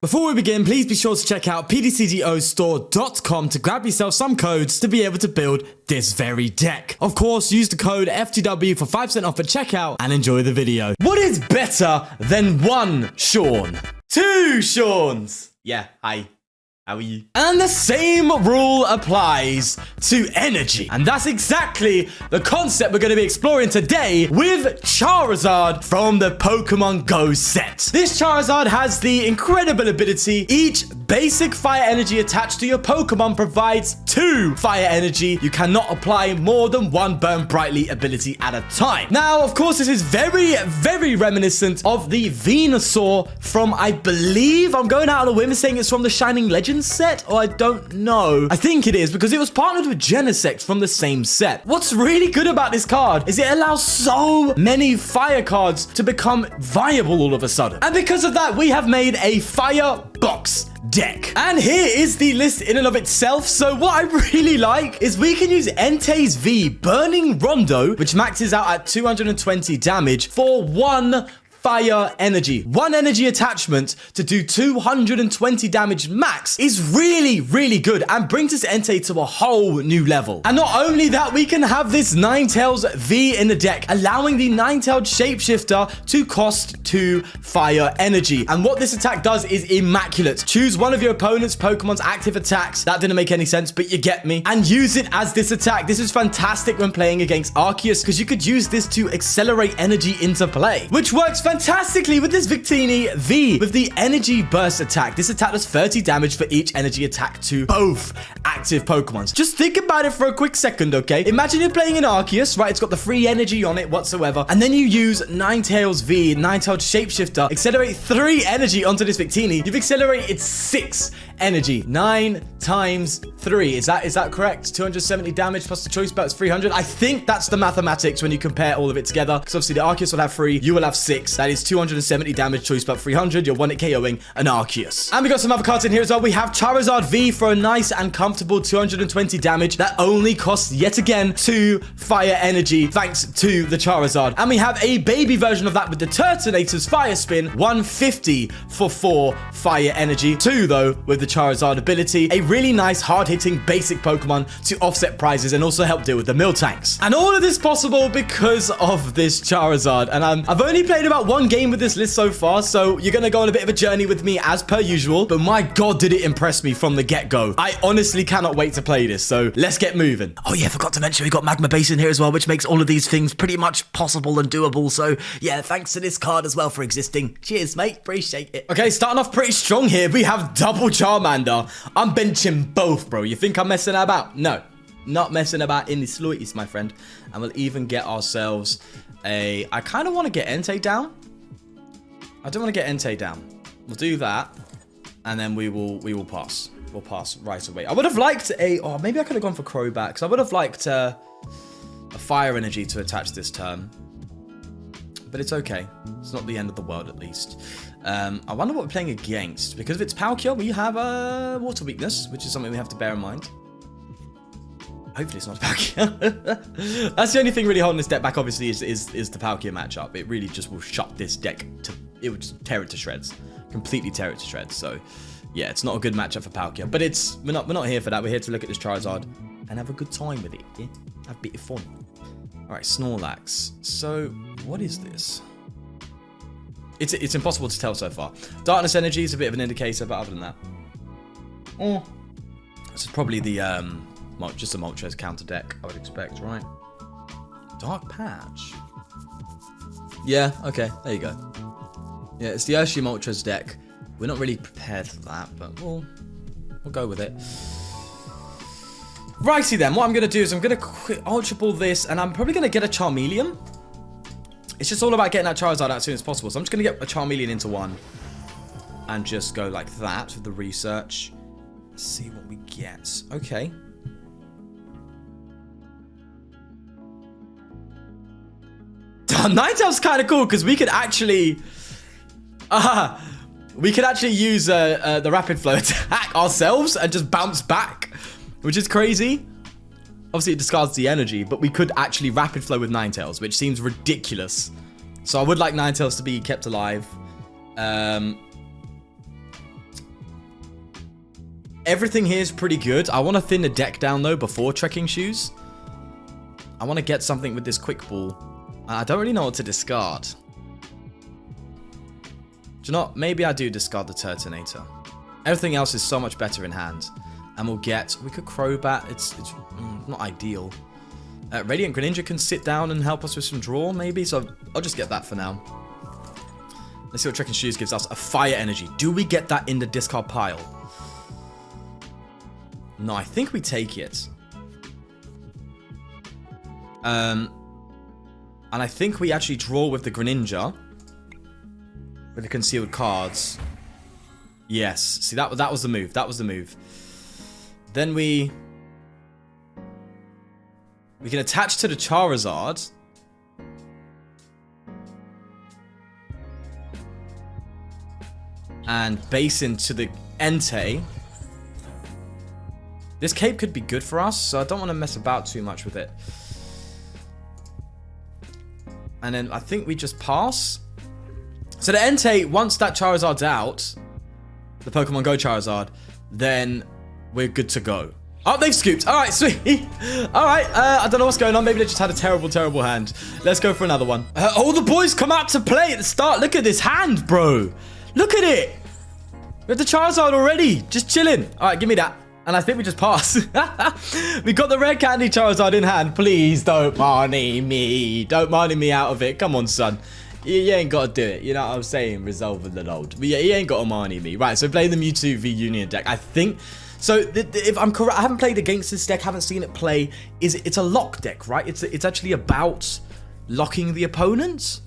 Before we begin, please be sure to check out pdcgostore.com to grab yourself some codes to be able to build this very deck. Of course, use the code FTW for 5% off at checkout and enjoy the video. What is better than one Sean? Two Seans! Yeah, hi. How are you? And the same rule applies to energy. And that's exactly the concept we're going to be exploring today with Charizard from the Pokemon Go set. This Charizard has the incredible ability, each basic fire energy attached to your Pokemon provides 2 fire energy. You cannot apply more than 1 burn brightly ability at a time. Now, of course, this is very, very reminiscent of the Venusaur from, I believe, I'm going out on a whim saying it's from the Shining Legends set, or I don't know. I think it is because it was partnered with Genesect from the same set. What's really good about this card is it allows so many fire cards to become viable all of a sudden. And because of that, we have made a fire box deck. And here is the list in and of itself. So what I really like is we can use Entei's V Burning Rondo, which maxes out at 220 damage for 1 fire energy. 1 energy attachment to do 220 damage max is really, really good and brings this Entei to a whole new level. And not only that, we can have this Ninetales V in the deck, allowing the Ninetales Shapeshifter to cost 2 fire energy. And what this attack does is immaculate. Choose one of your opponent's Pokemon's active attacks. That didn't make any sense, but you get me. And use it as this attack. This is fantastic when playing against Arceus because you could use this to accelerate energy into play, which works fantastically with this Victini V with the energy burst attack. This attack does 30 damage for each energy attack to both active Pokemons. Just think about it for a quick second, okay? Imagine you're playing an Arceus, right? It's got the free energy on it whatsoever. And then you use Ninetales V, Ninetales Shapeshifter, accelerate 3 energy onto this Victini. You've accelerated 6 energy. 9 times 3. Is that correct? 270 damage plus the choice belt is 300. I think that's the mathematics when you compare all of it together. Because obviously the Arceus will have 3, you will have 6. That is 270 damage, choice belt 300. You're 1 at KOing an Arceus. And we got some other cards in here as well. We have Charizard V for a nice and comfortable 220 damage. That only costs, yet again, 2 fire energy thanks to the Charizard. And we have a baby version of that with the Turtonator's Fire Spin, 150 for 4 fire energy. 2, though, with the Charizard ability. A really nice, hard-hitting, basic Pokemon to offset prizes and also help deal with the Miltanks. And all of this possible because of this Charizard. And I've only played about 1 game with this list so far, so you're going to go on a bit of a journey with me as per usual. But my God, did it impress me from the get-go. I honestly cannot wait to play this, so let's get moving. Oh yeah, forgot to mention we got Magma Basin here as well, which makes all of these things pretty much possible and doable. So yeah, thanks to this card as well for existing. Cheers, mate. Appreciate it. Okay, starting off pretty strong here. We have double Charmander. I'm benching both, bro. You think I'm messing about? No, not messing about in the slightest, my friend. And we'll even get ourselves a... I kind of want to get Entei down. I don't want to get Entei down. We'll do that. And then we will pass. We'll pass right away. I would have liked a... Oh, maybe I could have gone for Crobat. Because I would have liked a fire energy to attach this turn. But it's okay. It's not the end of the world, at least. I wonder what we're playing against. Because if it's Palkia, we have a water weakness, which is something we have to bear in mind. Hopefully it's not Palkia. That's the only thing really holding this deck back, obviously, is the Palkia matchup. It really just will shut this deck to... It would just tear it to shreds. Completely tear it to shreds. So, yeah, it's not a good matchup for Palkia. But it's... We're not here for that. We're here to look at this Charizard and have a good time with it. Yeah? Have a bit of fun. Alright, Snorlax. So, what is this? It's impossible to tell so far. Darkness Energy is a bit of an indicator, but other than that... This is probably the, just a Moltres counter deck, I would expect, right? Dark Patch. Yeah, okay, there you go. Yeah, it's the Urshi Moltres deck. We're not really prepared for that, but we'll go with it. Righty then, what I'm going to do is I'm going to Ultra Ball this, and I'm probably going to get a Charmeleon. It's just all about getting that Charizard out as soon as possible. So I'm just going to get a Charmeleon into one. And just go like that with the research. Let's see what we get. Okay. Ninetales kind of cool because we could actually... we could actually use the Rapid Flow attack ourselves and just bounce back. Which is crazy. Obviously, it discards the energy, but we could actually Rapid Flow with Ninetales, which seems ridiculous. So I would like Ninetales to be kept alive. Everything here is pretty good. I want to thin the deck down, though, before trekking shoes. I want to get something with this quick ball. I don't really know what to discard. Do you know what? Maybe I do discard the Turtonator. Everything else is so much better in hand. And we'll get... We could Crobat. It's not ideal. Radiant Greninja can sit down and help us with some draw, maybe. So I'll just get that for now. Let's see what Trekking Shoes gives us. A Fire Energy. Do we get that in the discard pile? No, I think we take it. And I think we actually draw with the Greninja. With the concealed cards. Yes. See, that was the move. That was the move. Then we can attach to the Charizard. And Basin to the Entei. This cape could be good for us, so I don't want to mess about too much with it. And then I think we just pass. So the Entei, once that Charizard's out, the Pokemon Go Charizard, then we're good to go. Oh, they've scooped. All right, sweet. All right, I don't know what's going on. Maybe they just had a terrible, terrible hand. Let's go for another one. All the boys come out to play at the start. Look at this hand, bro. Look at it. We have the Charizard already. Just chilling. All right, give me that. And I think we just pass. We got the Red Candy Charizard in hand. Please don't money me. Don't money me out of it. Come on, son. You ain't got to do it. You know what I'm saying? Resolve the load. But yeah, you ain't got to money me. Right, so play the Mewtwo v Union deck. I think... So, if I'm correct, I haven't played against this deck, haven't seen it play. It's a lock deck, right? It's actually about locking the opponent.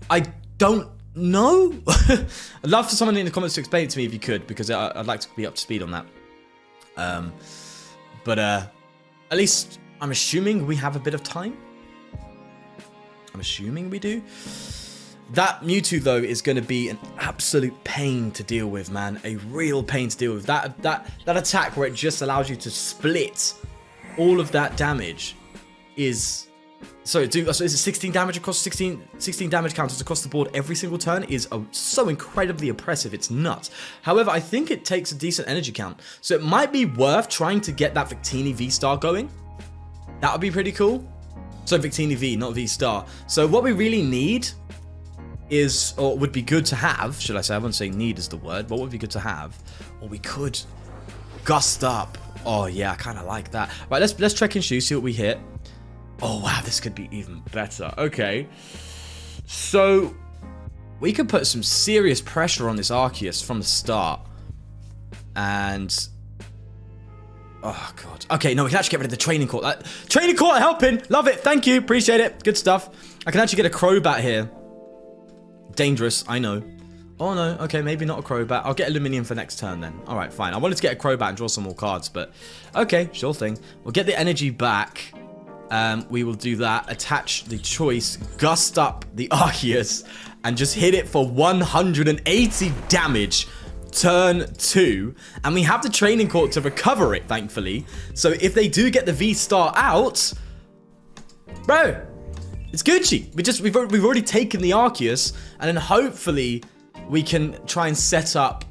I don't know. I'd love for someone in the comments to explain it to me if you could, because I'd like to be up to speed on that. But at least I'm assuming we have a bit of time. I'm assuming we do. That Mewtwo, though, is going to be an absolute pain to deal with, man. A real pain to deal with. That attack where it just allows you to split all of that damage is... So it's a 16 damage across 16 damage counters across the board every single turn is so incredibly oppressive. It's nuts. However, I think it takes a decent energy count. So it might be worth trying to get that Victini V-Star going. That would be pretty cool. So Victini V, not V-Star. So what we really need... is, or would be good to have, should I say, I wouldn't say need is the word, but what would be good to have, or we could gust up. Oh yeah, I kind of like that. Right, let's Trekking Shoes, see what we hit. Oh wow, this could be even better. Okay, so we could put some serious pressure on this Arceus from the start, and oh god. Okay, no, we can actually get rid of the Training Court. Training Court helping, love it, thank you, appreciate it, good stuff. I can actually get a Crobat here. Dangerous, I know. Oh no, okay, maybe not a Crobat. I'll get Aluminium for next turn then. Alright, fine. I wanted to get a Crobat and draw some more cards, but okay, sure thing. We'll get the energy back. We will do that. Attach the choice, gust up the Arceus, and just hit it for 180 damage. Turn 2. And we have the Training Court to recover it, thankfully. So if they do get the V-Star out... Bro! It's Gucci. We've already taken the Arceus, and then hopefully we can try and set up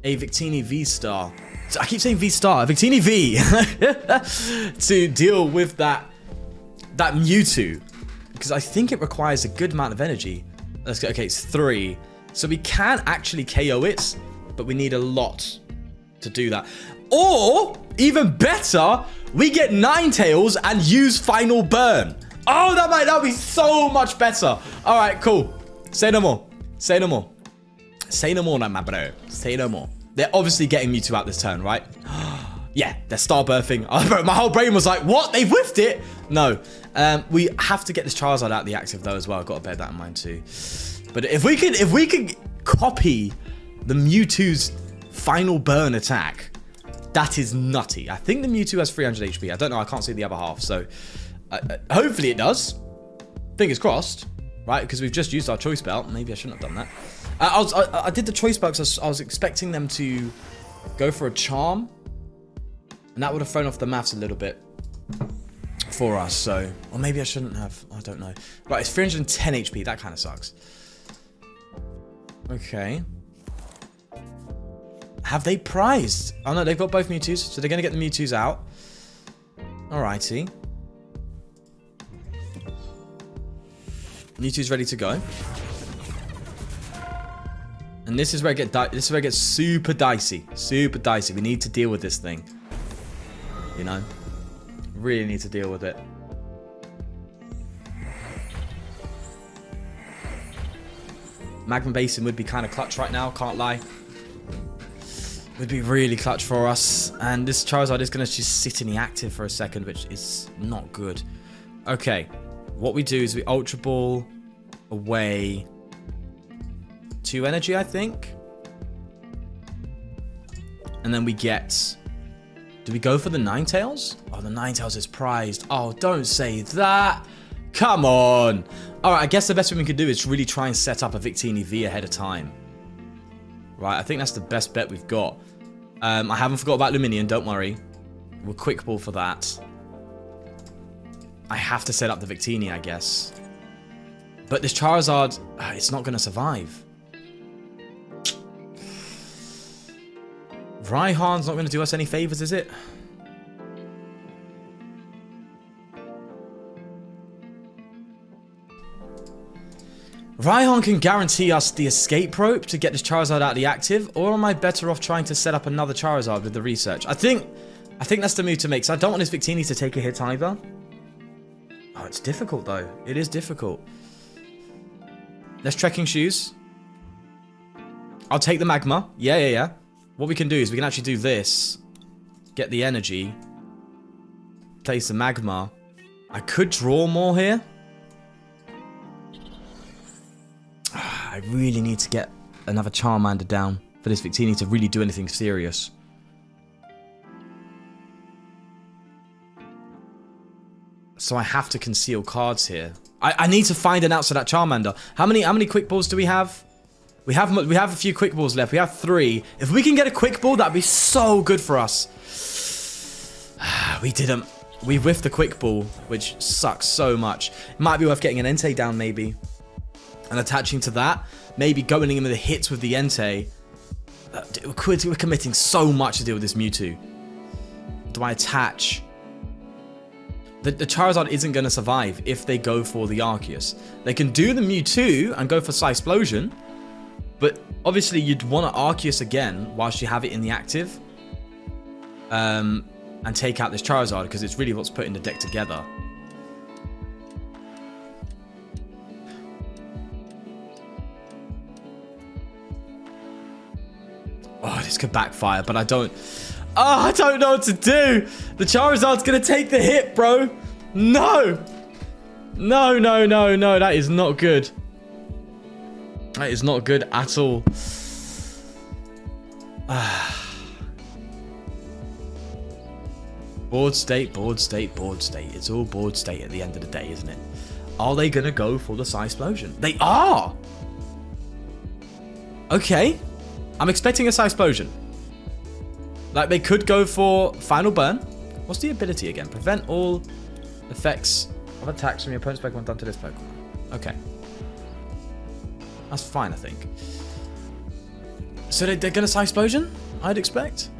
a Victini V-Star. I keep saying V-Star, Victini V, to deal with that Mewtwo, because I think it requires a good amount of energy. Let's go. Okay, it's 3, so we can actually KO it, but we need a lot to do that. Or even better, we get Ninetales and use Final Burn. Oh, that'll be so much better. All right, cool. Say no more. Say no more. Say no more, my bro. Say no more. They're obviously getting Mewtwo out this turn, right? Yeah, they're star birthing. Oh, bro, my whole brain was like, what? They've whiffed it? No. We have to get this Charizard out the active though as well. I've got to bear that in mind too. But if we could copy the Mewtwo's Final Burn attack, that is nutty. I think the Mewtwo has 300 HP. I don't know. I can't see the other half, so. Hopefully it does. Fingers crossed, right? Because we've just used our choice belt. Maybe I shouldn't have done that. I did the choice belt because I was expecting them to go for a charm, and that would have thrown off the maths a little bit for us. So, or maybe I shouldn't have. I don't know. Right, it's 310 HP. That kind of sucks. Okay. Have they prized? Oh no, they've got both Mewtwo's, so they're going to get the Mewtwo's out. Alrighty. Mewtwo's ready to go. And this is where it gets super dicey. Super dicey. We need to deal with this thing. You know? Really need to deal with it. Magma Basin would be kind of clutch right now, can't lie. Would be really clutch for us. And this Charizard is going to just sit in the active for a second, which is not good. Okay. What we do is we Ultra Ball away 2 energy, I think. And then we get... Do we go for the Ninetales? Oh, the Ninetales is prized. Oh, don't say that. Come on. Alright, I guess the best thing we could do is really try and set up a Victini V ahead of time. Right, I think that's the best bet we've got. I haven't forgot about Luminion, don't worry. We'll Quick Ball for that. I have to set up the Victini, I guess. But this Charizard, it's not going to survive. Raihan's not going to do us any favors, is it? Raihan can guarantee us the escape rope to get this Charizard out of the active, or am I better off trying to set up another Charizard with the research? I think that's the move to make, because I don't want this Victini to take a hit either. Oh, it's difficult though. It is difficult. Let's Trekking Shoes. I'll take the Magma. Yeah. What we can do is we can actually do this. Get the energy. Place the Magma. I could draw more here. I really need to get another Charmander down for this Victini to really do anything serious. So I have to conceal cards here. I need to find an outside that Charmander. How many Quick Balls do we have? We have a few Quick Balls left. We have 3. If we can get a Quick Ball, that'd be so good for us. We didn't. We whiffed the Quick Ball, which sucks so much. It might be worth getting an Entei down, maybe. And attaching to that. Maybe going in with the hits with the Entei. We're committing so much to deal with this Mewtwo. Do I attach? The Charizard isn't going to survive if they go for the Arceus. They can do the Mewtwo and go for Psysplosion. But obviously you'd want to Arceus again whilst you have it in the active. And take out this Charizard because it's really what's putting the deck together. Oh, this could backfire, but I don't... Oh, I don't know what to do. The Charizard's going to take the hit, bro. No. No. That is not good. That is not good at all. Board state. It's all board state at the end of the day, isn't it? Are they going to go for the Psysplosion? They are. Okay. I'm expecting a Psysplosion. Like, they could go for Final Burn. What's the ability again? Prevent all effects of attacks from your opponent's Pokemon done to this Pokemon. Okay. That's fine, I think. So they're going to Psysplosion, I'd expect.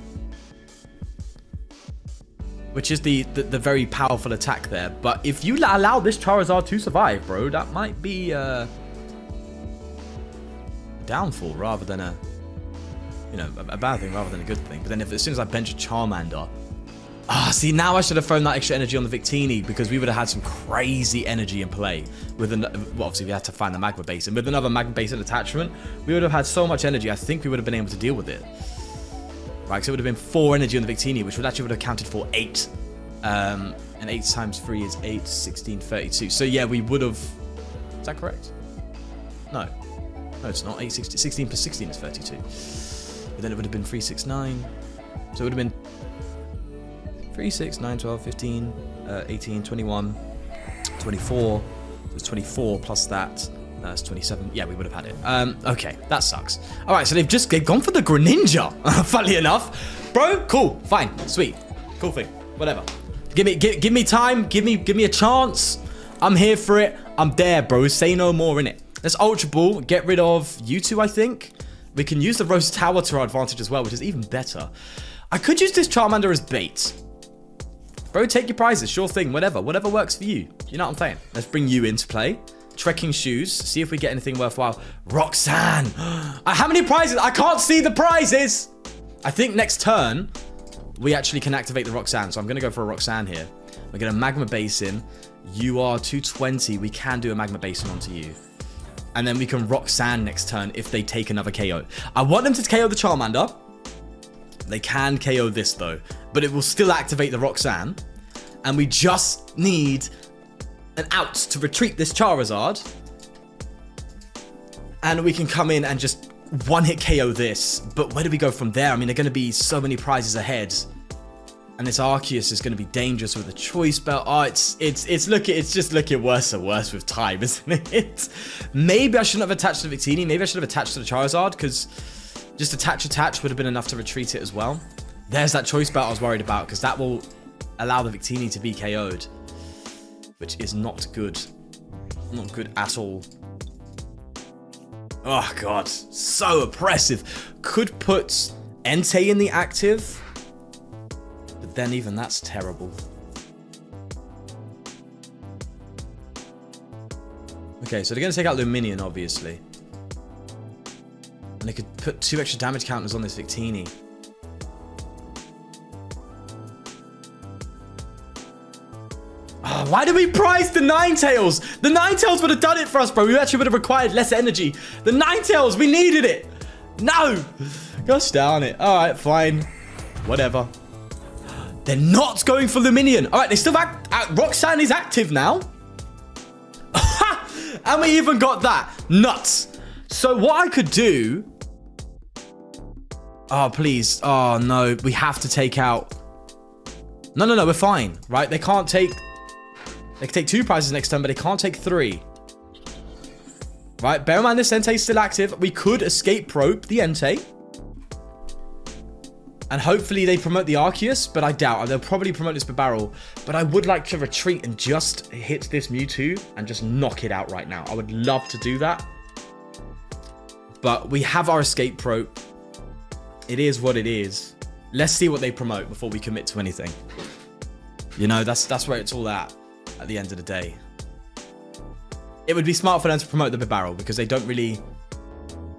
Which is the very powerful attack there. But if you allow this Charizard to survive, bro, that might be a downfall rather than a... You know, a bad thing rather than a good thing. But then as soon as I bench a Charmander... see, now I should have thrown that extra energy on the Victini because we would have had some crazy energy in play. Well, obviously, we had to find the Magma Basin. With another Magma Basin attachment, we would have had so much energy, I think we would have been able to deal with it. Right, so it would have been 4 energy on the Victini, which would have counted for 8. And 8 times 3 is 8, 16, 32. So, yeah, we would have... Is that correct? No. No, it's not. 8, 16, 16 plus 16 is 32. But then it would have been 3, 6, 9. So it would have been 3, 6, 9, 12, 15, 18, 21, 24. So it's 24 plus that. That's 27. Yeah, we would have had it. Okay, that sucks. All right, so they've gone for the Greninja. Funnily enough, bro. Cool, fine, sweet, cool thing. Whatever. Give me time. Give me a chance. I'm here for it. I'm there, bro. Say no more, innit? Let's Ultra Ball. Get rid of Mewtwo, I think. We can use the Rose Tower to our advantage as well, which is even better. I could use this Charmander as bait. Bro, take your prizes. Sure thing. Whatever works for you. You know what I'm saying? Let's bring you into play. Trekking shoes. See if we get anything worthwhile. Roxanne. How many prizes? I can't see the prizes. I think next turn, we actually can activate the Roxanne. So I'm going to go for a Roxanne here. We're going to Magma Basin. You are 220. We can do a Magma Basin onto you. And then we can Roxanne next turn if they take another KO. I want them to KO the Charmander. They can KO this though. But it will still activate the Roxanne. And we just need an out to retreat this Charizard. And we can come in and just one-hit KO this. But where do we go from there? I mean, there are going to be so many prizes ahead. And this Arceus is going to be dangerous with a choice belt. Oh, it's just looking worse and worse with time, isn't it? Maybe I shouldn't have attached to the Victini. Maybe I should have attached to the Charizard, because just attach would have been enough to retreat it as well. There's that choice belt I was worried about, because that will allow the Victini to be KO'd, which is not good. Not good at all. Oh, God. So oppressive. Could put Entei in the active, but then even that's terrible. Okay, so they're going to take out Luminion, obviously. And they could put 2 extra damage counters on this Victini. Oh, why did we prize the Ninetales? The Ninetales would have done it for us, bro. We actually would have required less energy. The Ninetales, we needed it. No. Gosh darn it. All right, fine. Whatever. They're not going for Luminion. All right, they still Roxanne is active now. And we even got that. Nuts. So what I could do... Oh, please. Oh, no. We have to take out... No, we're fine, right? They can't take... They can take 2 prizes next turn, but they can't take 3. Right? Bear in mind this Entei is still active. We could escape rope the Entei. And hopefully they promote the Arceus, but I doubt. They'll probably promote this Barrel. But I would like to retreat and just hit this Mewtwo and just knock it out right now. I would love to do that. But we have our escape rope. It is what it is. Let's see what they promote before we commit to anything. You know, that's where it's all at the end of the day. It would be smart for them to promote the Barrel because they don't really...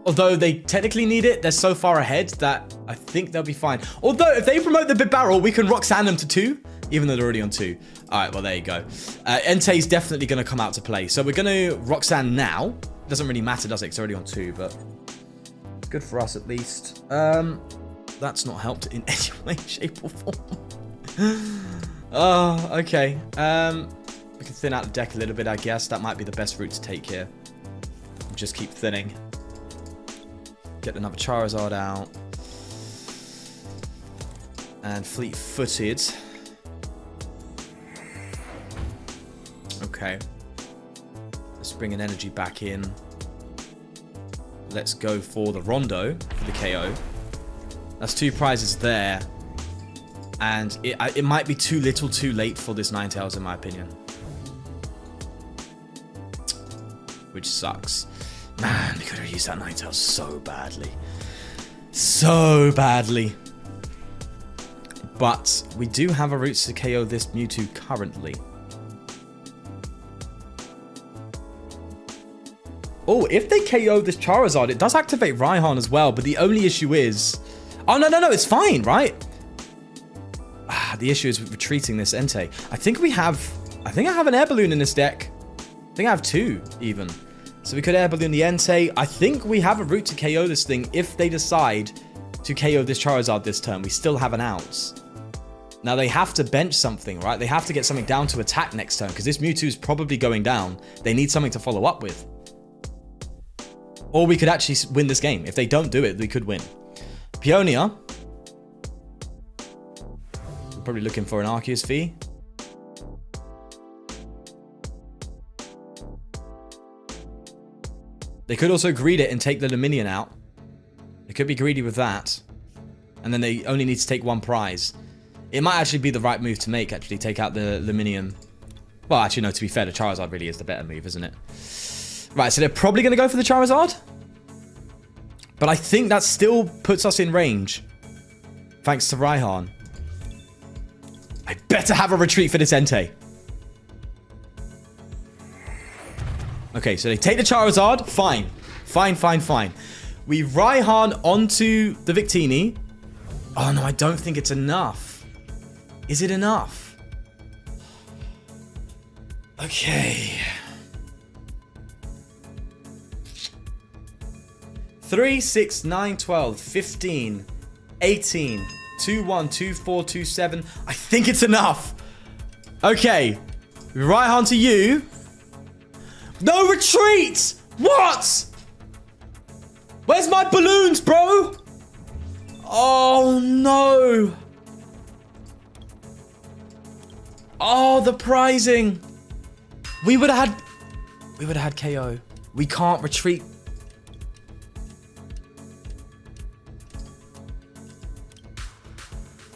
Although they technically need it, they're so far ahead that I think they'll be fine. Although, if they promote the Barrel, we can Roxanne them to 2, even though they're already on 2. All right, well, there you go. Entei's definitely going to come out to play. So we're going to Roxanne now. Doesn't really matter, does it? It's already on 2, but it's good for us at least. That's not helped in any way, shape, or form. Oh, okay. We can thin out the deck a little bit, I guess. That might be the best route to take here. Just keep thinning. Get another Charizard out. And fleet-footed. Okay. Let's bring an energy back in. Let's go for the Rondo for the KO. That's 2 prizes there. And it might be too little too late for this Ninetales, in my opinion. Which sucks. Man, they could have used that Ninetales so badly. So badly. But we do have a route to KO this Mewtwo currently. Oh, if they KO this Charizard, it does activate Raihan as well. But the only issue is... Oh, no, it's fine, right? The issue is retreating this Entei. I think I have an Air Balloon in this deck. I think I have 2, even. So we could Air Balloon the Entei. I think we have a route to KO this thing if they decide to KO this Charizard this turn. We still have an ounce. Now, they have to bench something, right? They have to get something down to attack next turn, because this Mewtwo is probably going down. They need something to follow up with. Or we could actually win this game. If they don't do it, we could win. Peonia. We're probably looking for an Arceus V. They could also greed it and take the Luminion out. They could be greedy with that. And then they only need to take 1 prize. It might actually be the right move to make, actually, take out the Luminion. Well, actually, no, to be fair, the Charizard really is the better move, isn't it? Right, so they're probably going to go for the Charizard. But I think that still puts us in range. Thanks to Raihan. I better have a retreat for this Entei. Okay, so they take the Charizard. Fine. Fine, fine, fine. We Raihan onto the Victini. Oh, no, I don't think it's enough. Is it enough? Okay. 3, 6, 9, 12, 15, 18, 2, 1, 2, 4, 2, 7. I think it's enough. Okay. Raihan to you. No retreat! What? Where's my balloons, bro? Oh, no. Oh, the prizing. We would have had KO. We can't retreat.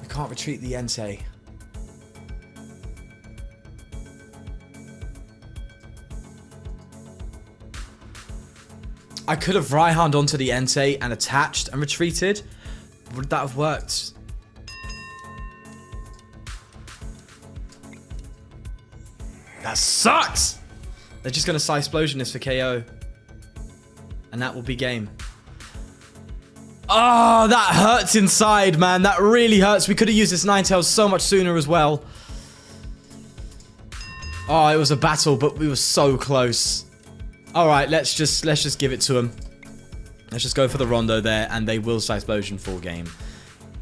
We can't retreat the Entei. I could have Raihan'd onto the Entei and attached and retreated. Would that have worked? That sucks! They're just going to Psy-Splosion this for KO. And that will be game. Oh, that hurts inside, man. That really hurts. We could have used this Ninetales so much sooner as well. Oh, it was a battle, but we were so close. All right, let's just give it to them. Let's just go for the Rondo there, and they will Psy-Splosion full game.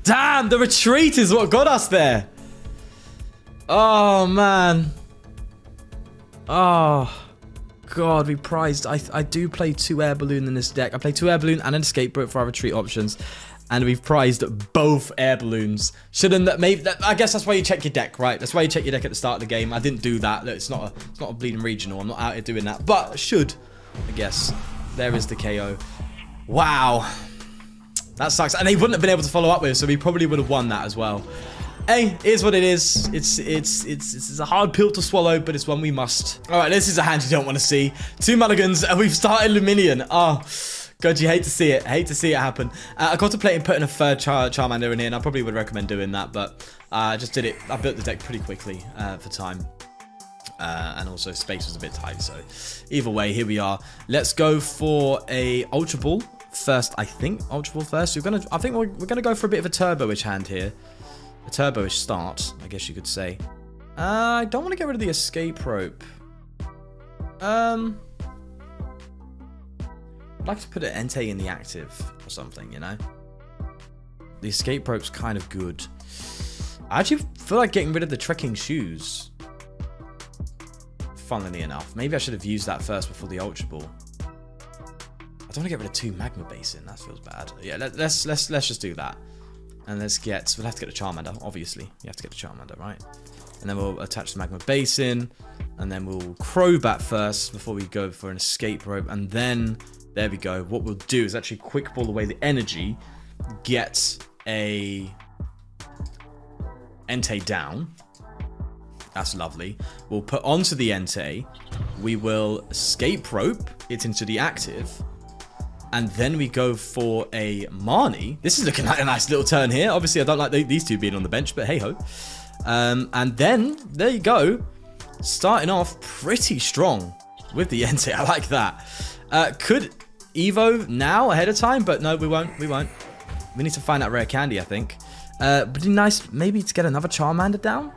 Damn, the retreat is what got us there. Oh, man. Oh, God, we prized. I do play 2 Air Balloon in this deck. I play 2 Air Balloon and an Escape Rope for our retreat options. And we've prized both Air Balloons. Shouldn't that maybe... I guess that's why you check your deck, right? That's why you check your deck at the start of the game. I didn't do that. It's not a bleeding regional. I'm not out here doing that. But should, I guess. There is the KO. Wow. That sucks. And they wouldn't have been able to follow up with, so we probably would have won that as well. Hey, it is what it is. It's a hard pill to swallow, but it's one we must. All right, this is a hand you don't want to see. 2 mulligans, and we've started Luminion. Oh, God, you hate to see it. Hate to see it happen. I contemplated putting a third Charmander in here, and I probably would recommend doing that, but I just did it. I built the deck pretty quickly for time. And also space was a bit tight, so either way, here we are. Let's go for a Ultra Ball first, I think. Ultra Ball first. I think we're gonna go for a bit of a turbo-ish hand here. A turbo-ish start, I guess you could say. I don't want to get rid of the Escape Rope. I'd like to put an Entei in the active or something, you know? The Escape Rope's kind of good. I actually feel like getting rid of the Trekking Shoes. Funnily enough. Maybe I should have used that first before the Ultra Ball. I don't want to get rid of 2 Magma Basin. That feels bad. Yeah, let's just do that. And we'll have to get the Charmander, obviously. You have to get the Charmander, right? And then we'll attach the Magma Basin. And then we'll Crobat first before we go for an Escape Rope. And then, there we go. What we'll do is actually Quick Ball away the energy. Get a Entei down. That's lovely. We'll put onto the Entei. We will Escape Rope it into the active. And then we go for a Marnie. This is looking like a nice little turn here. Obviously, I don't like these 2 being on the bench, but hey-ho. And then, there you go. Starting off pretty strong with the Entei. I like that. Could Evo now ahead of time, but no, we won't. We won't. We need to find that rare candy, I think. But it'd be nice maybe to get another Charmander down.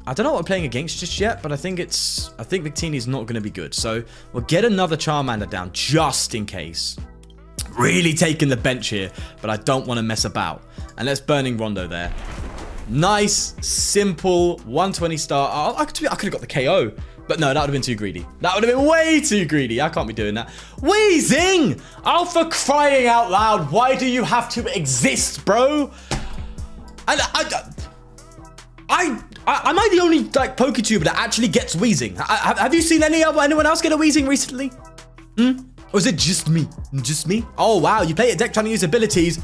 I don't know what we're playing against just yet, but I think Victini's not going to be good. So we'll get another Charmander down just in case. Really taking the bench here, but I don't want to mess about. And let's Burning Rondo there. Nice, simple, 120 star. I could have got the KO, but no, that would have been too greedy. That would have been way too greedy. I can't be doing that. Wheezing! Oh, for crying out loud, why do you have to exist, bro? And am I the only like PokeTuber that actually gets Wheezing? Have you seen anyone else get a Wheezing recently? Or is it just me? Just me? Oh wow, you play a deck trying to use abilities.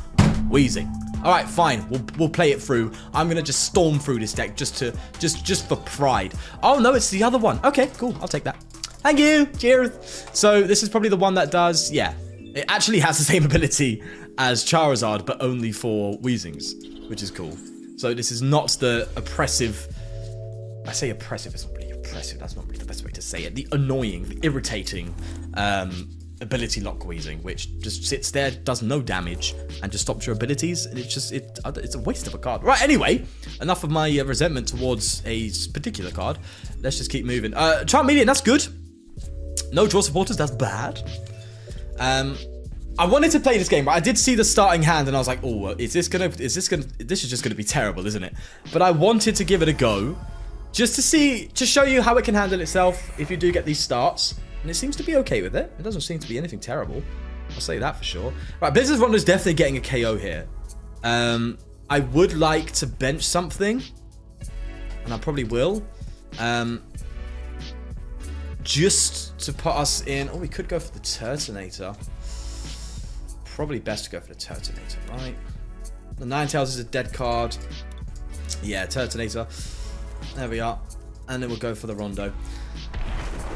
Wheezing. All right, fine. We'll play it through. I'm gonna just storm through this deck just for pride. Oh no, it's the other one. Okay, cool. I'll take that. Thank you. Cheers. So this is probably the one that does. Yeah. It actually has the same ability as Charizard, but only for Wheezings, which is cool. So this is not the oppressive... I say oppressive, it's not really oppressive, that's not really the best way to say it. The annoying, the irritating ability lock Wheezing, which just sits there, does no damage, and just stops your abilities, and it's a waste of a card. Right, anyway, enough of my resentment towards a particular card. Let's just keep moving. Charmeleon, that's good. No draw supporters, that's bad. I wanted to play this game, but I did see the starting hand, and I was like, oh, this is just gonna be terrible, isn't it? But I wanted to give it a go, just to show you how it can handle itself if you do get these starts. And it seems to be okay with it. It doesn't seem to be anything terrible. I'll say that for sure. Right, Blizzard Rondo's definitely getting a KO here. I would like to bench something, and I probably will. Just to put us in... Oh, we could go for the Turtonator. Probably best to go for the Turtonator, right? The Ninetales is a dead card. Yeah, Turtonator. There we are. And then we'll go for the Rondo.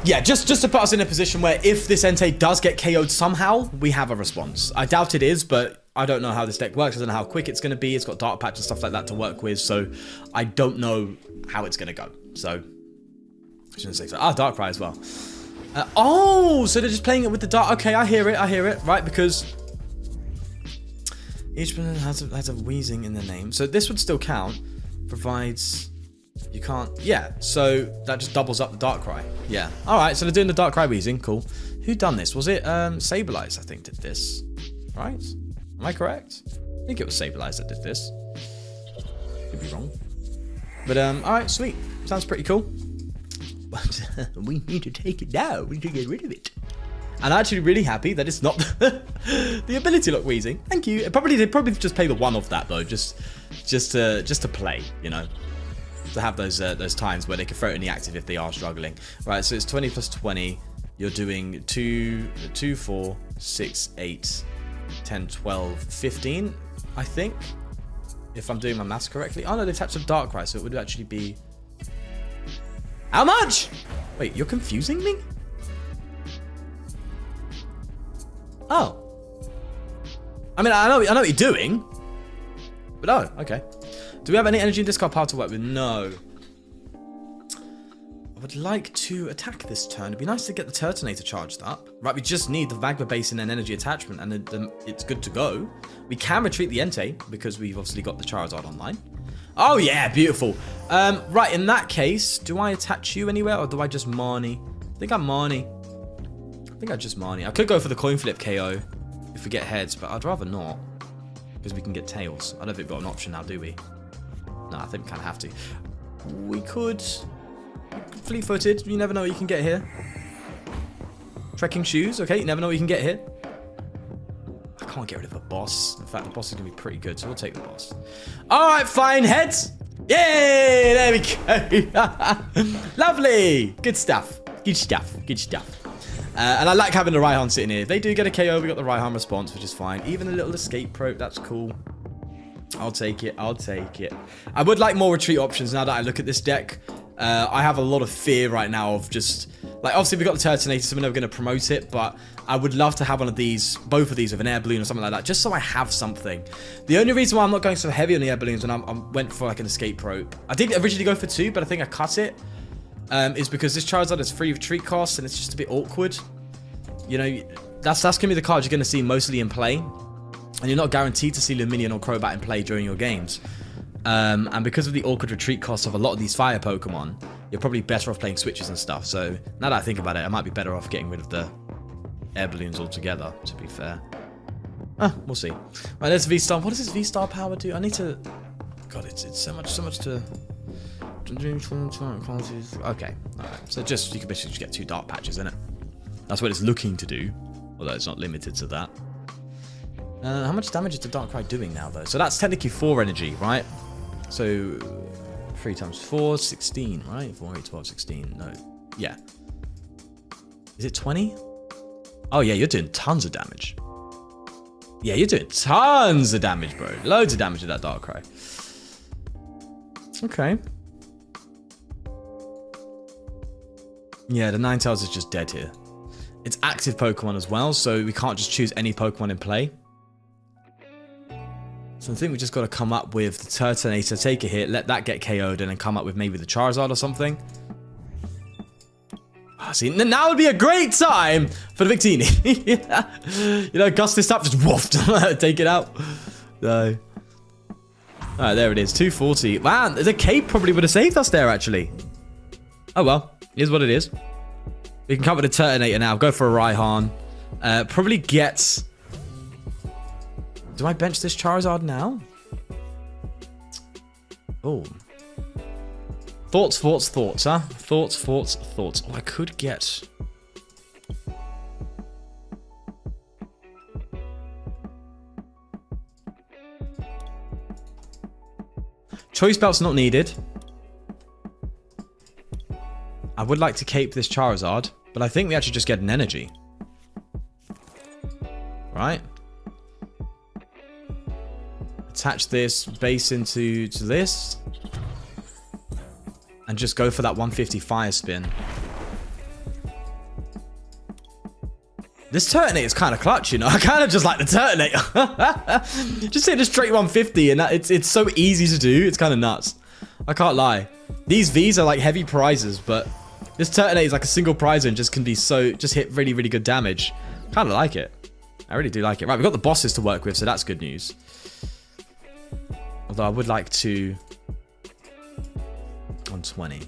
Yeah, just to put us in a position where if this Entei does get KO'd somehow, we have a response. I doubt it is, but I don't know how this deck works. I don't know how quick it's going to be. It's got Dark Patch and stuff like that to work with, so I don't know how it's going to go. So, I shouldn't say so. Ah, Darkrai as well. Oh, so they're just playing it with the Dark... Okay, I hear it, right, because each one has a Wheezing in the name. So this would still count, provides... You can't... Yeah, so that just doubles up the Darkrai. Yeah. Alright, so they're doing the Darkrai Wheezing. Cool. Who done this? Was it Sableye, I think, did this? Right? Am I correct? I think it was Sableye that did this. Could be wrong. But, alright, sweet. Sounds pretty cool. But we need to take it down. We need to get rid of it. And I'm actually really happy that it's not the ability lock Wheezing. Thank you. They probably just play the one of that, though. Just to play, you know. To have those times where they can throw it in the active if they are struggling. Right, so it's 20 plus 20. You're doing 2, 4, 6, 8, 10, 12, 15, I think. If I'm doing my maths correctly. Oh no, they attached a Darkrai, so it would actually be... How much? Wait, you're confusing me? Oh. I mean, I know what you're doing. But oh, okay. Do we have any energy and discard power to work with? No. I would like to attack this turn. It'd be nice to get the Turtonator charged up. Right, we just need the Magma Basin and energy attachment, and then it's good to go. We can retreat the Entei, because we've obviously got the Charizard online. Oh yeah, beautiful. Right, in that case, do I attach you anywhere, or do I just Marnie? I think I'm Marnie. I think I just Marnie. I could go for the coin flip KO if we get heads, but I'd rather not, because we can get tails. I don't think we've got an option now, do we? No, I think we kind of have to. We could... Fleet-footed. You never know what you can get here. Trekking shoes. Okay, you never know what you can get here. I can't get rid of a boss. In fact, the boss is going to be pretty good, so we'll take the boss. Alright, fine. Heads. Yay! There we go. Lovely. Good stuff. Good stuff. Good stuff. And I like having the Raihan sitting here. If they do get a KO, we got the Raihan response, which is fine. Even a little escape probe. That's cool. I'll take it. I'll take it. I would like more retreat options now that I look at this deck. I have a lot of fear right now of just... Like, obviously, we've got the Turtonator, so we're never going to promote it, but I would love to have one of these, both of these, with an air balloon or something like that, just so I have something. The only reason why I'm not going so heavy on the air balloons when I went for, like, an escape rope... I did originally go for 2, but I think I cut it, is because this Charizard is free retreat costs, and it's just a bit awkward. You know, that's going to be the card you're going to see mostly in play. And you're not guaranteed to see Luminion or Crobat in play during your games. And because of the awkward retreat costs of a lot of these fire Pokemon, you're probably better off playing switches and stuff. So now that I think about it, I might be better off getting rid of the air balloons altogether, to be fair. We'll see. Right, there's V-Star. What does this V-Star power do? I need to... God, it's so much to... Okay, alright. So just, you can basically just get 2 dark patches, innit? That's what it's looking to do. Although it's not limited to that. How much damage is the Darkrai doing now, though? So that's technically 4 energy, right? So 3 times 4, 16, right? 4, 8, 12, 16. No. Yeah. Is it 20? Oh, yeah, you're doing tons of damage. Yeah, you're doing tons of damage, bro. Loads of damage with that Darkrai. Okay. Yeah, the Ninetales is just dead here. It's active Pokemon as well, so we can't just choose any Pokemon in play. So I think we just got to come up with the Turtonator, take a hit, let that get KO'd, and then come up with maybe the Charizard or something. See, now would be a great time for the Victini. You know, gust this up, just woofed, take it out. No. Alright, there it is, 240. Man, the cape probably would have saved us there, actually. Oh well, here's what it is. We can come with a Turtonator now, go for a Raihan. Probably get... Do I bench this Charizard now? Oh. Thoughts, huh? Thoughts. Oh, I could get... Choice Belt's not needed. I would like to cape this Charizard, but I think we actually just get an energy. Right? Attach this basin to this. And just go for that 150 fire spin. This Turtonator is kind of clutch, you know. I kind of just like the Turtonator. Just hit a straight 150, and it's so easy to do. It's kind of nuts. I can't lie. These Vs are like heavy prizes, but this Turtonator is like a single prizer and just can be so just hit really, really good damage. Kind of like it. I really do like it. Right, we've got the bosses to work with, so that's good news. Although I would like to 120.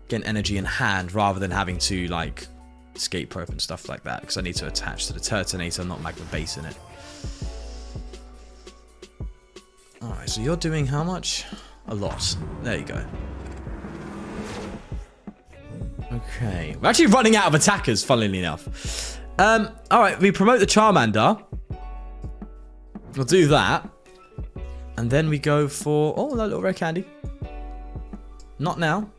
Get an energy in hand rather than having to like escape rope and stuff like that, because I need to attach to the Turtonator, not Magma Basin it. Alright, so you're doing how much? A lot. There you go. Okay. We're actually running out of attackers, funnily enough. Alright, we promote the Charmander. We'll do that. And then we go for... Oh, that little rare candy. Not now.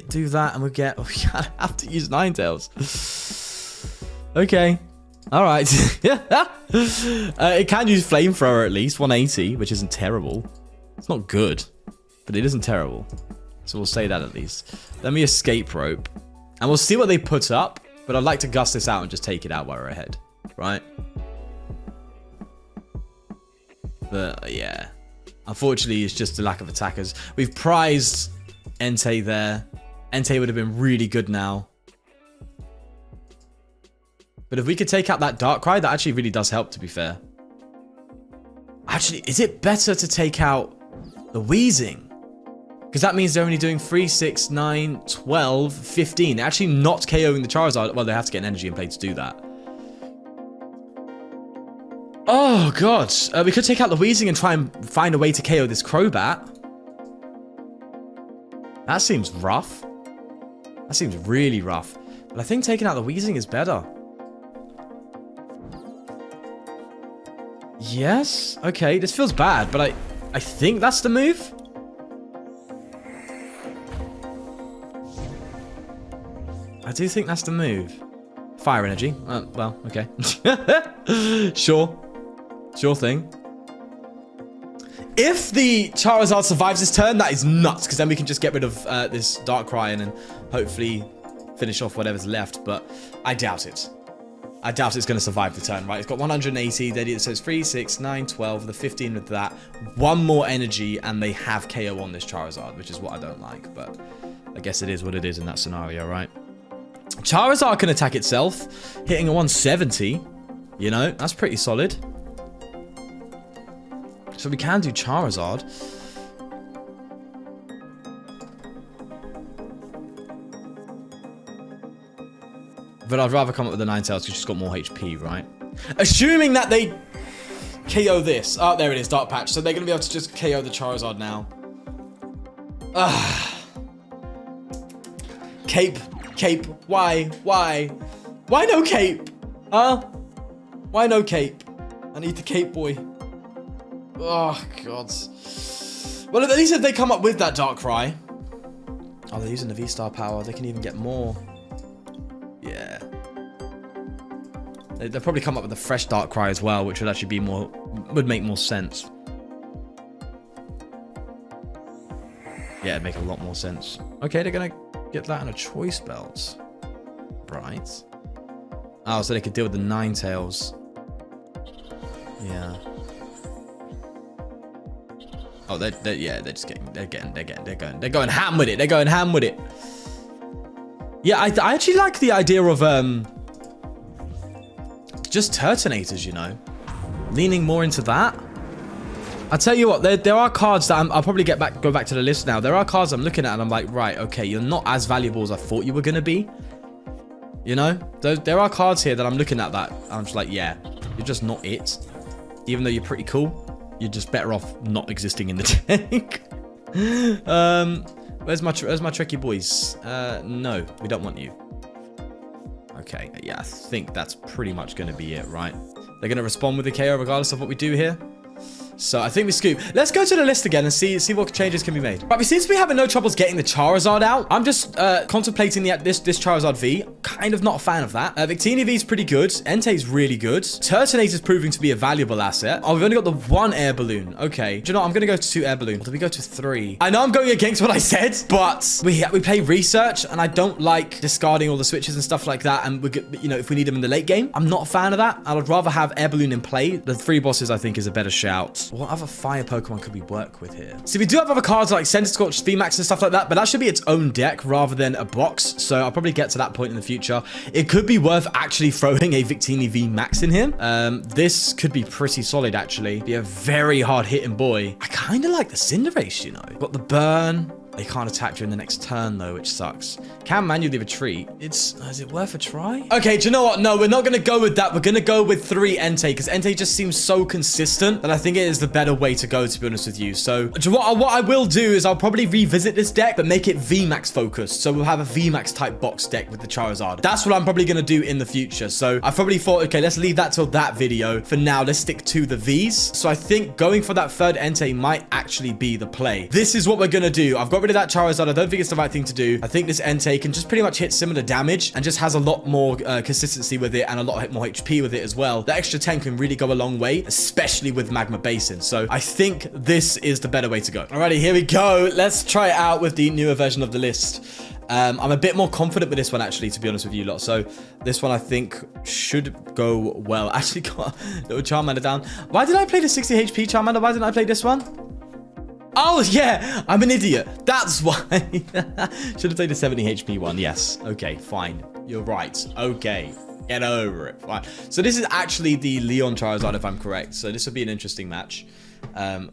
Do that and we'll get... Oh, yeah, I have to use Ninetales. Okay. Alright. It can use Flamethrower at least. 180, which isn't terrible. It's not good, but it isn't terrible. So we'll say that at least. Let me escape rope. And we'll see what they put up. But I'd like to gust this out and just take it out while we're ahead. Right? But, yeah. Unfortunately, it's just a lack of attackers. We've prized Entei there. Entei would have been really good now. But if we could take out that Darkrai, that actually really does help, to be fair. Actually, is it better to take out the Wheezing? Because that means they're only doing 3, 6, 9, 12, 15. They're actually not KOing the Charizard. Well, they have to get an energy in play to do that. Oh, God. We could take out the Wheezing and try and find a way to KO this Crobat. That seems rough. That seems really rough. But I think taking out the Wheezing is better. Yes? Okay, this feels bad, but I think that's the move. I do think that's the move. Fire energy. Well, okay. Sure. Sure thing. If the Charizard survives this turn, that is nuts, because then we can just get rid of this Darkrai and then hopefully finish off whatever's left, but I doubt it. I doubt it's going to survive the turn, right? It's got 180, so it's 3, 6, 9, 12, the 15 with that. One more energy, and they have KO on this Charizard, which is what I don't like, but I guess it is what it is in that scenario, right? Charizard can attack itself, hitting a 170. You know, that's pretty solid. So we can do Charizard. But I'd rather come up with the Ninetales because she's got more HP, right? Assuming that they KO this. Oh, there it is, Dark Patch. So they're going to be able to just KO the Charizard now. Cape. Cape. Why? Why? Why no cape? Huh? Why no cape? I need the cape boy. Oh, God. Well, at least if they come up with that Darkrai. Oh, they're using the V-Star power. They can even get more. Yeah. They'll probably come up with a fresh Darkrai as well, which would actually be would make more sense. Yeah, it'd make a lot more sense. Okay, they're gonna get that in a choice belt. Right. Oh, so they could deal with the Ninetales. Yeah. Oh, they're just getting, they're going ham with it. They're going ham with it. Yeah, I actually like the idea of just Turtonators, you know, leaning more into that. I tell you what, there are cards that I'll probably go back to the list now. There are cards I'm looking at and I'm like, right, okay, you're not as valuable as I thought you were gonna be. You know, there are cards here that I'm looking at that I'm just like, yeah, you're just not it. Even though you're pretty cool, you're just better off not existing in the deck. Where's my tricky boys? No, we don't want you. Okay, yeah, I think that's pretty much going to be it, right? They're going to respond with a KO regardless of what we do here. So I think we scoop. Let's go to the list again and see what changes can be made. Right, we seem to be having no troubles getting the Charizard out. I'm just contemplating this Charizard V. Kind of not a fan of that. Victini V is pretty good. Entei's really good. Turtonator is proving to be a valuable asset. Oh, we've only got the 1 air balloon. Okay. Do you know what? I'm going to go to 2 air balloons. Or do we go to 3? I know I'm going against what I said, but we play research and I don't like discarding all the switches and stuff like that. And you know, if we need them in the late game, I'm not a fan of that. I would rather have air balloon in play. The 3 bosses, I think, is a better shout. What other fire Pokemon could we work with here? See, we do have other cards like Centiskorch, VMAX and stuff like that, but that should be its own deck rather than a box. So I'll probably get to that point in the future. It could be worth actually throwing a Victini VMAX in here. This could be pretty solid, actually. Be a very hard hitting boy. I kind of like the Cinderace, you know. Got the burn. They can't attack during the next turn, though, which sucks. Can manually retreat. Is it worth a try? Okay, do you know what? No, we're not going to go with that. We're going to go with 3 Entei, because Entei just seems so consistent that I think it is the better way to go, to be honest with you. So, what I will do is I'll probably revisit this deck, but make it VMAX focused. So we'll have a VMAX type box deck with the Charizard. That's what I'm probably going to do in the future. So I probably thought, okay, let's leave that till that video. For now, let's stick to the Vs. So I think going for that 3rd Entei might actually be the play. This is what we're going to do. I've got rid of that Charizard. I don't think it's the right thing to do. I think this Entei can just pretty much hit similar damage and just has a lot more consistency with it and a lot more HP with it as well. The extra 10 can really go a long way, especially with Magma Basin. So I think this is the better way to go. Alrighty, here we go. Let's try it out with the newer version of the list. I'm a bit more confident with this one, actually, to be honest with you lot. So this one, I think, should go well. Actually, got a little Charmander down. Why did I play the 60 HP Charmander? Why didn't I play this one? Oh, yeah, I'm an idiot. That's why. Should have played the 70 HP one. Yes. Okay, fine. You're right. Okay. Get over it. Fine. So this is actually the Leon Charizard, if I'm correct. So this would be an interesting match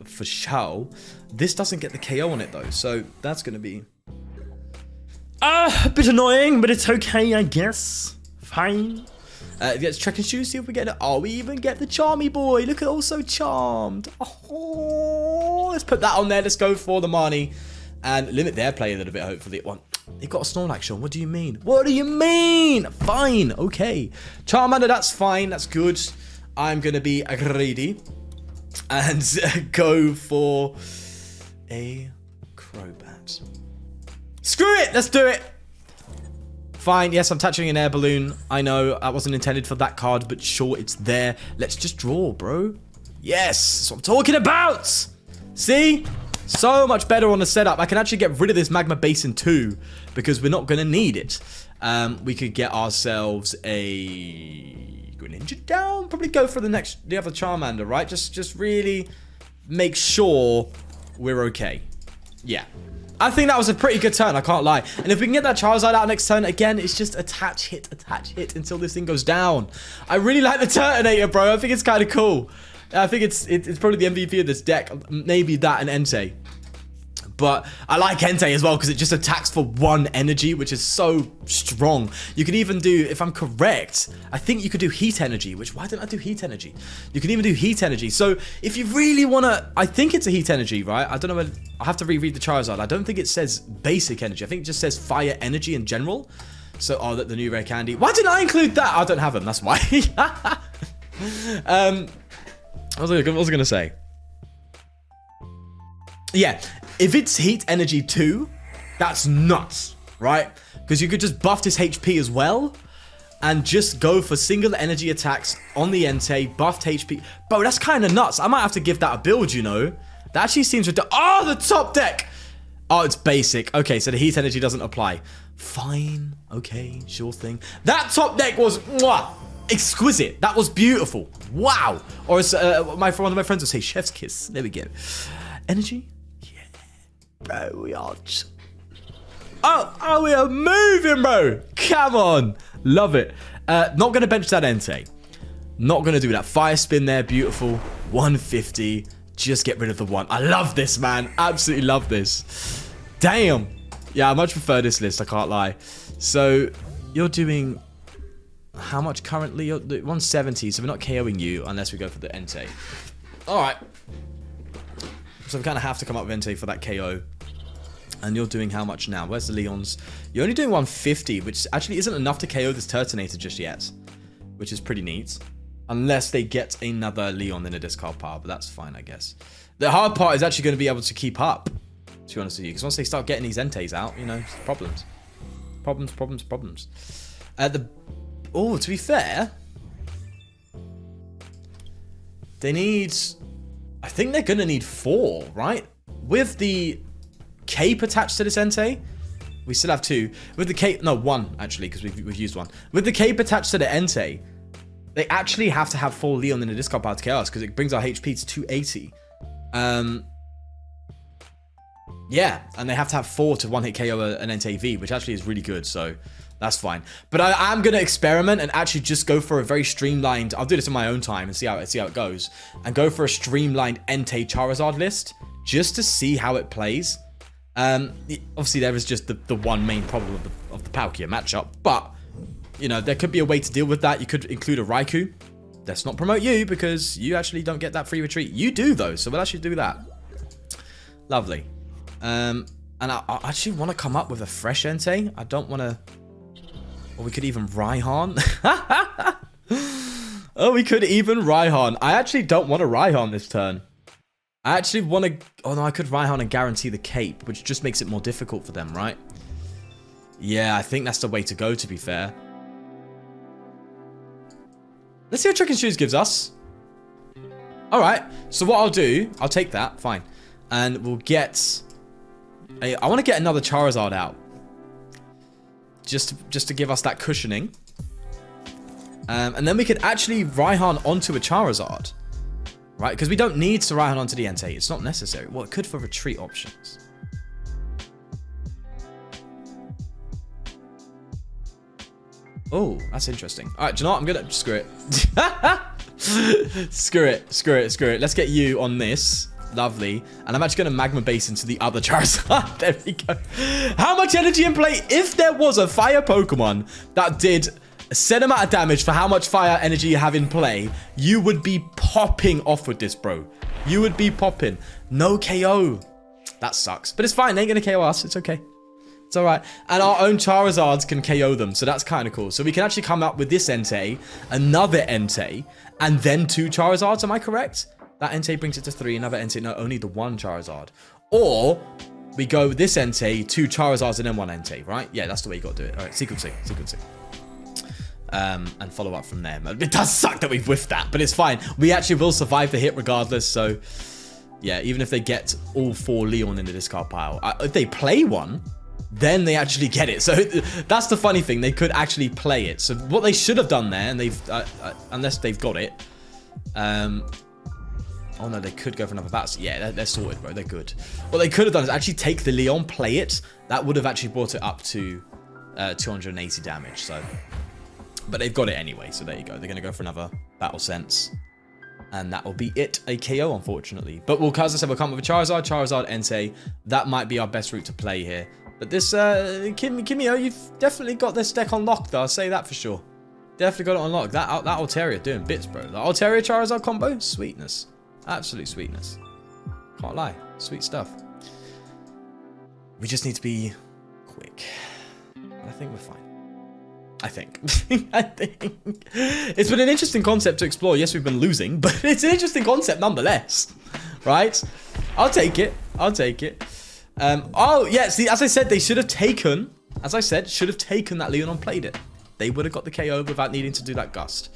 for sure. This doesn't get the KO on it, though. So that's going to be a bit annoying, but it's okay, I guess. Fine. Let's check and shoes, see if we get it. Oh, we even get the Charmy boy. Look at also charmed. Oh, let's put that on there. Let's go for the Marnie and limit their play a little bit, hopefully. They've got a Snorlax, Sean. What do you mean? What do you mean? Fine. Okay. Charmander, that's fine. That's good. I'm going to be greedy and go for a Crobat. Screw it. Let's do it. Fine, yes, I'm touching an air balloon. I know that wasn't intended for that card, but sure, it's there. Let's just draw, bro. Yes, that's what I'm talking about. See? So much better on the setup. I can actually get rid of this Magma Basin too, because we're not going to need it. We could get ourselves a Greninja down. Probably go for the other Charmander, right? Just really make sure we're okay. Yeah. I think that was a pretty good turn, I can't lie. And if we can get that Charizard out next turn, again, it's just attach, hit, until this thing goes down. I really like the Turtonator, bro. I think it's kind of cool. I think it's probably the MVP of this deck. Maybe that and Entei. But I like Entei as well because it just attacks for 1 energy, which is so strong. You could even do, if I'm correct, I think you could do Heat Energy, which, why didn't I do Heat Energy? You can even do Heat Energy. So if you really want to, I think it's a Heat Energy, right? I don't know, I'll have to reread the Charizard. I don't think it says Basic Energy. I think it just says Fire Energy in general. So, oh, the new Rare Candy. Why didn't I include that? I don't have them, that's why. What was I going to say? Yeah, if it's Heat Energy 2, that's nuts, right? Because you could just buff this HP as well and just go for single energy attacks on the Entei, buffed HP. Bro, that's kind of nuts. I might have to give that a build, you know? That actually seems ridiculous. Oh, the top deck! Oh, it's basic. Okay, so the heat energy doesn't apply. Fine. Okay, sure thing. That top deck was exquisite. That was beautiful. Wow. Or as one of my friends would say, chef's kiss. There we go. Energy? Yeah. Bro, we are... Oh, we are moving, bro. Come on. Love it. Not going to bench that Entei. Not going to do that. Fire spin there. Beautiful. 150. Just get rid of the one. I love this, man. Absolutely love this. Damn. Yeah, I much prefer this list. I can't lie. So, you're doing... How much currently? You're 170. So, we're not KOing you unless we go for the Entei. Alright. So, we kind of have to come up with Entei for that KO. And you're doing how much now? Where's the Leons? You're only doing 150, which actually isn't enough to KO this Turtonator just yet. Which is pretty neat. Unless they get another Leon in a discard pile, but that's fine, I guess. The hard part is actually going to be able to keep up, to be honest with you. Because once they start getting these Enteis out, you know, problems. Problems. Oh, to be fair, they need... I think they're going to need 4, right? With the cape attached to this Entei, we still have 2. With the cape... No, 1, actually, because we've used 1. With the cape attached to the Entei, they actually have to have 4 Leon in the discard pile to KO us, because it brings our HP to 280. Yeah, and they have to have 4 to one-hit KO an Entei V, which actually is really good, so that's fine. But I am going to experiment and actually just go for a very streamlined... I'll do this in my own time and see how it goes. And go for a streamlined Entei Charizard list, just to see how it plays. Obviously, there is just the one main problem of the Palkia matchup, but... You know, there could be a way to deal with that. You could include a Raikou. Let's not promote you because you actually don't get that free retreat. You do, though, so we'll actually do that. Lovely. And I actually want to come up with a fresh Entei. I don't want to... Or we could even Raihan. Oh, we could even Raihan. I actually don't want to Raihan this turn. I actually want to... Oh, no, I could Raihan and guarantee the cape, which just makes it more difficult for them, right? Yeah, I think that's the way to go, to be fair. Let's see what Trick and Shoes gives us. Alright, so what I'll do, I'll take that, fine. And we'll get... I want to get another Charizard out. Just to give us that cushioning. And then we could actually Raihan onto a Charizard. Right, because we don't need to Raihan onto the Entei. It's not necessary. Well, it could for retreat options. Oh, that's interesting. All right, do you know what? I'm going to... Screw it. Screw it. Let's get you on this. Lovely. And I'm actually going to Magma Basin to the other Charizard. There we go. How much energy in play? If there was a fire Pokemon that did a set amount of damage for how much fire energy you have in play, you would be popping off with this, bro. You would be popping. No KO. That sucks. But it's fine. They ain't going to KO us. It's okay. It's alright. And our own Charizards can KO them, so that's kind of cool. So we can actually come up with this Entei, another Entei, and then 2 Charizards, am I correct? That Entei brings it to 3, another Entei, no, only the 1 Charizard. Or, we go with this Entei, 2 Charizards, and then 1 Entei, right? Yeah, that's the way you got to do it. Alright, sequencing. And follow up from there. It does suck that we've whiffed that, but it's fine. We actually will survive the hit regardless, so... Yeah, even if they get all 4 Leon in the discard pile. If they play one... Then they actually get it. So that's the funny thing. They could actually play it. So what they should have done there, and they've, unless they've got it. Oh no, they could go for another battle. Yeah, they're sorted, bro. They're good. What they could have done is actually take the Leon, play it. That would have actually brought it up to 280 damage. So, but they've got it anyway. So there you go. They're going to go for another Battle Sense. And that will be it, a KO, unfortunately. But we'll, as I said, we'll come with a Charizard, Entei. That might be our best route to play here. But this, Kimio, you've definitely got this deck on lock, though. I'll say that for sure. Definitely got it on lock. That Altaria doing bits, bro. The Altaria Charizard combo, sweetness. Absolute sweetness. Can't lie. Sweet stuff. We just need to be quick. I think we're fine. I think. It's been an interesting concept to explore. Yes, we've been losing, but it's an interesting concept nonetheless. Right? I'll take it. Oh, yeah, see, as I said, they should have taken, that Leon played it. They would have got the KO without needing to do that Gust.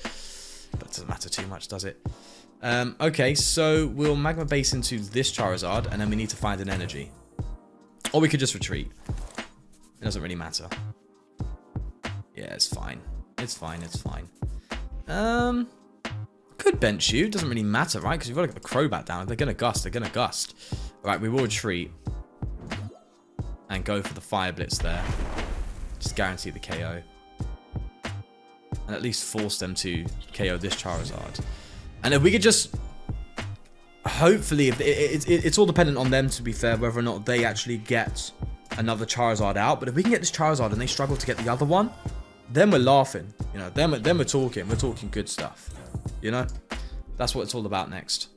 But it doesn't matter too much, does it? Okay, so we'll Magma Basin to this Charizard, and then we need to find an energy. Or we could just retreat. It doesn't really matter. Yeah, it's fine. It's fine, it's fine. Could bench you. Doesn't really matter, right? Because you've got to get the Crobat down. If they're going to gust, they're going to gust. Alright, we will retreat. And go for the Fire Blitz there. Just guarantee the KO. And at least force them to KO this Charizard. And if we could just... Hopefully, it's all dependent on them, to be fair, whether or not they actually get another Charizard out. But if we can get this Charizard and they struggle to get the other one, then we're laughing. You know, then we're talking. We're talking good stuff. You know? That's what it's all about next.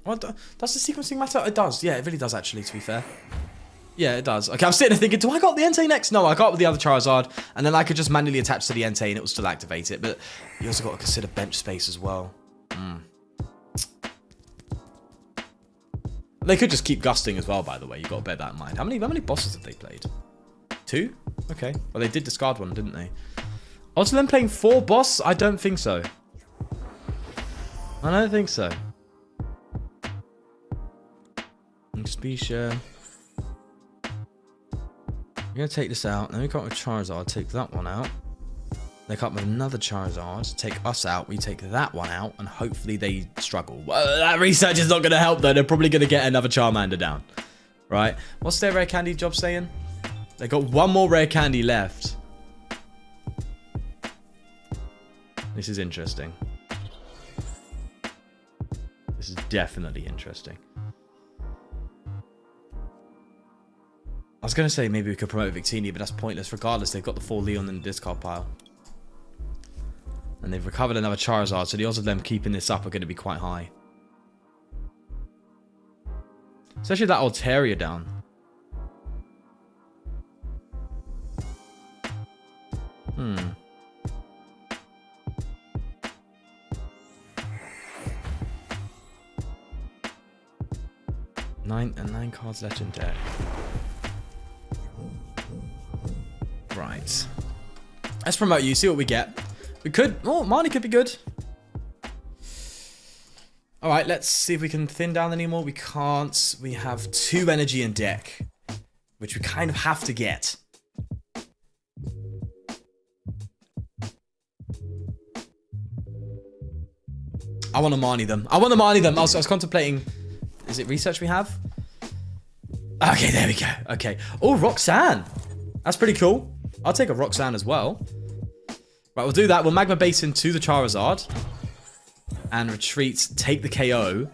What does the sequencing matter? It does. Yeah, it really does, actually, to be fair. Yeah, it does. Okay, I'm sitting there thinking, do I got the Entei next? No, I got with the other Charizard, and then I could just manually attach to the Entei and it will still activate it. But you also got to consider bench space as well. They could just keep gusting as well, by the way. You've got to bear that in mind. How many bosses have they played? 2? Okay. Well, they did discard one, didn't they? Also, them playing 4 boss? I don't think so. I don't think so. Expedia. We're going to take this out. Then we come up with Charizard. Take that one out. They come up with another Charizard. Take us out. We take that one out. And hopefully they struggle. Well, that research is not going to help, though. They're probably going to get another Charmander down. Right? What's their rare candy job saying? They got one more rare candy left. This is interesting. This is definitely interesting. I was going to say maybe we could promote Victini, but that's pointless. Regardless, they've got the 4 Leon in the discard pile. And they've recovered another Charizard, so the odds of them keeping this up are going to be quite high. Especially that Altaria down. Nine cards left in deck. Right. Let's promote you, see what we get. We could... Oh, Marnie could be good. Alright, let's see if we can thin down anymore. We can't. We have 2 energy in deck. Which we kind of have to get. I want to Marnie them. I was contemplating... Is it research we have? Okay, there we go. Okay. Oh, Roxanne. That's pretty cool. I'll take a Roxanne as well. Right, we'll do that. We'll Magma Basin to the Charizard. And retreat. Take the KO.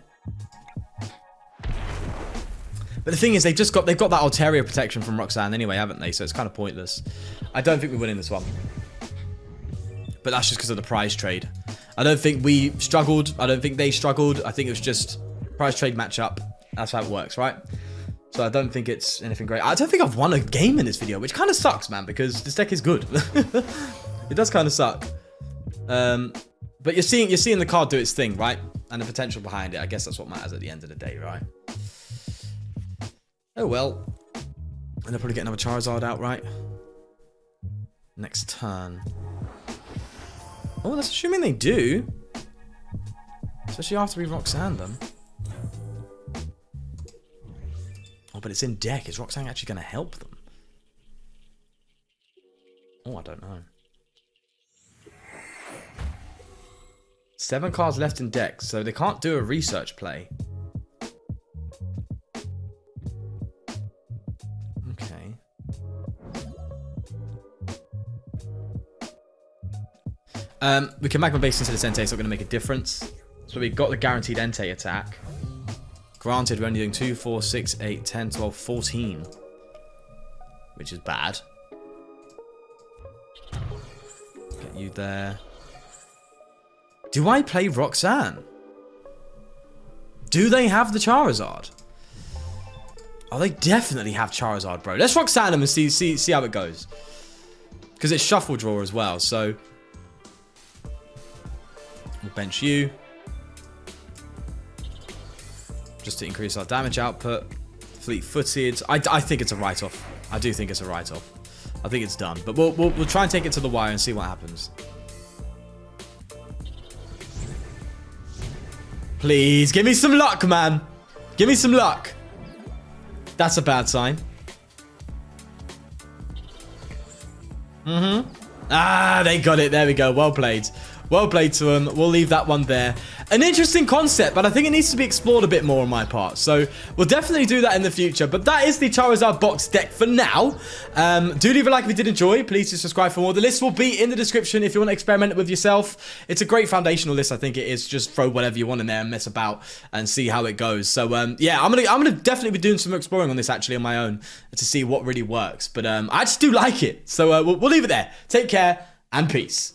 But the thing is, they've got that Altaria protection from Roxanne anyway, haven't they? So it's kind of pointless. I don't think we're winning this one. But that's just because of the prize trade. I don't think we struggled. I don't think they struggled. I think it was just prize trade matchup. That's how it works, right? So I don't think it's anything great. I don't think I've won a game in this video, which kind of sucks, man, because this deck is good. It does kind of suck. But you're seeing the card do its thing, right? And the potential behind it. I guess that's what matters at the end of the day, right? Oh, well. And they'll probably get another Charizard out, right? Next turn. Oh, that's assuming they do. Especially after we Roxanne them. Oh, but it's in deck. Is Roxanne actually going to help them? Oh, I don't know. 7 cards left in deck, so they can't do a research play. Okay. We can Magma Basin into this Entei, it's not going to make a difference. So we've got the guaranteed Entei attack. Granted, we're only doing 2, 4, 6, 8, 10, 12, 14. Which is bad. Get you there. Do I play Roxanne? Do they have the Charizard? Oh, they definitely have Charizard, bro. Let's Roxanne them and see how it goes. Because it's shuffle draw as well, so... We'll bench you. Just to increase our damage output. Fleet-footed. I think it's a write-off. I do think it's a write-off. I think it's done. But we'll try and take it to the wire and see what happens. Please, give me some luck, man. Give me some luck. That's a bad sign. Ah, they got it. There we go. Well played. Well played to them. We'll leave that one there. An interesting concept, but I think it needs to be explored a bit more on my part. So we'll definitely do that in the future. But that is the Charizard box deck for now. Do leave a like if you did enjoy. Please do subscribe for more. The list will be in the description if you want to experiment it with yourself. It's a great foundational list. I think it is. Just throw whatever you want in there and mess about and see how it goes. So yeah, I'm gonna definitely be doing some exploring on this actually on my own to see what really works. But I just do like it. So we'll leave it there. Take care and peace.